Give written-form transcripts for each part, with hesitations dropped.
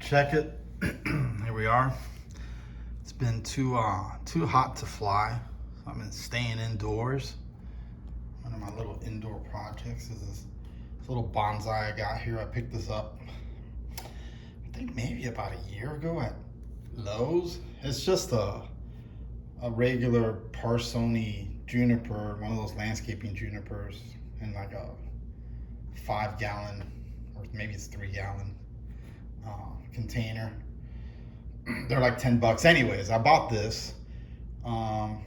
Check it. Here we are. It's been too hot to fly, so I've been staying indoors. One of my little indoor projects is this little bonsai I got here. I picked this up, I think maybe about a year ago at Lowe's. It's just a regular Parsoni juniper, one of those landscaping junipers, in like a 5-gallon, or maybe it's 3-gallon container. They're like $10. Anyways, I bought this, and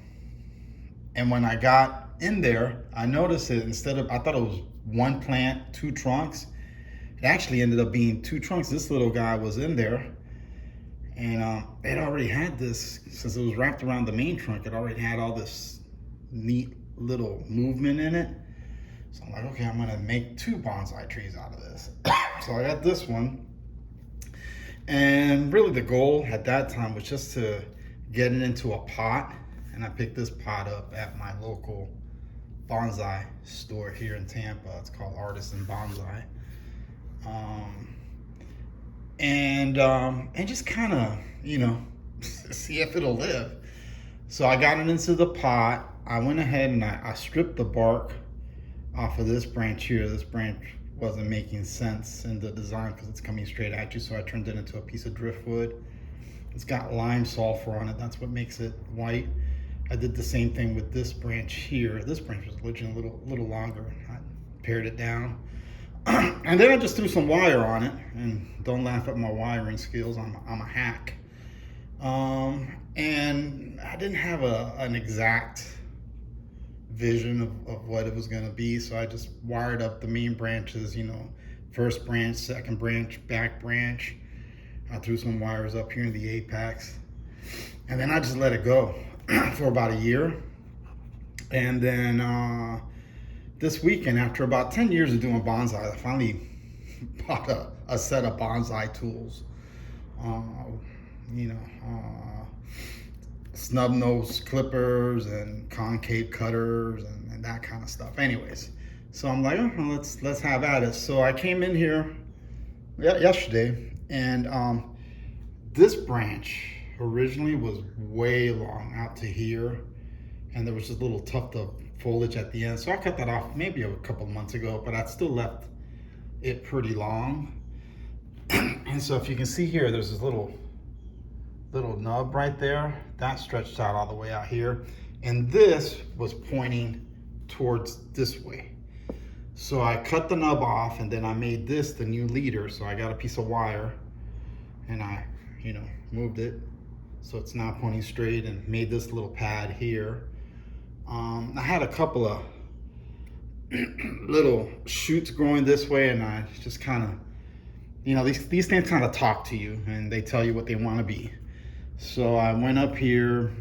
when I got in there, I noticed it, I thought it was one plant, 2 trunks. It actually ended up being 2 trunks. This little guy was in there, and it already had this, since it was wrapped around the main trunk, it already had all this neat little movement in it. So I'm like, okay, I'm gonna make 2 bonsai trees out of this. So I got this one. And really the goal at that time was just to get it into a pot. And I picked this pot up at my local bonsai store here in Tampa. It's called Artisan Bonsai. And just kind of, see if it'll live. So I got it into the pot. I went ahead and I stripped the bark off of this branch here. This branch wasn't making sense in the design because it's coming straight at you, so I turned it into a piece of driftwood. It's got lime sulfur on it. That's what makes it white. I did the same thing with this branch here. This branch was originally a little longer. I pared it down. And then I just threw some wire on it, and don't laugh at my wiring skills. I'm a hack. And I didn't have an exact vision of what it was going to be, so I just wired up the main branches, first branch, second branch, back branch. I threw some wires up here in the apex, and then I just let it go for about a year. And then this weekend, after about 10 years of doing bonsai, I finally bought a set of bonsai tools. Snub nose clippers and concave cutters and that kind of stuff. Anyways, so I'm like, oh, let's have at it. So I came in here yesterday, and this branch originally was way long out to here, and there was just a little tuft of foliage at the end. So I cut that off maybe a couple of months ago, but I still left it pretty long. And so if you can see here, there's this little nub right there that stretched out all the way out here, and this was pointing towards this way. So I cut the nub off, and then I made this the new leader. So I got a piece of wire, and I moved it so it's now pointing straight, and made this little pad here. I had a couple of little shoots growing this way, and I just kind of, these things kind of talk to you, and they tell you what they want to be. So I went up here.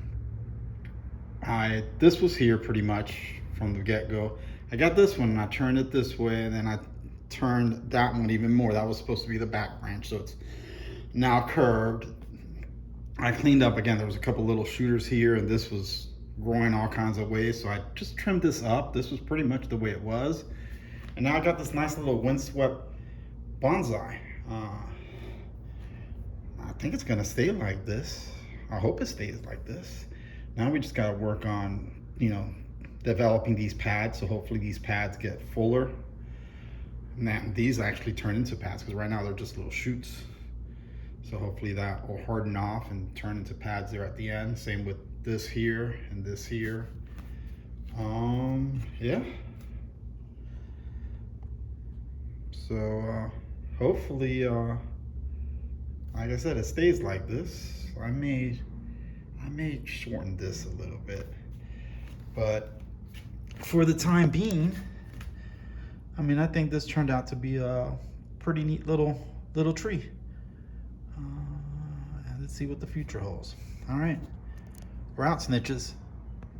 This was here pretty much from the get-go. I got this one, and I turned it this way, and then I turned that one even more. That was supposed to be the back branch, so it's now curved. I cleaned up again. There was a couple little shooters here, and this was growing all kinds of ways, so I just trimmed this up. This was pretty much the way it was, and now I got this nice little windswept bonsai. I think it's gonna stay like this. I hope it stays like this. Now we just gotta work on, developing these pads. So hopefully these pads get fuller. And these actually turn into pads, because right now they're just little shoots. So hopefully that will harden off and turn into pads there at the end. Same with this here and this here. Yeah. So hopefully, like I said, it stays like this. I may shorten this a little bit, but for the time being, I think this turned out to be a pretty neat little tree. Let's see what the future holds. All right, we're out, snitches.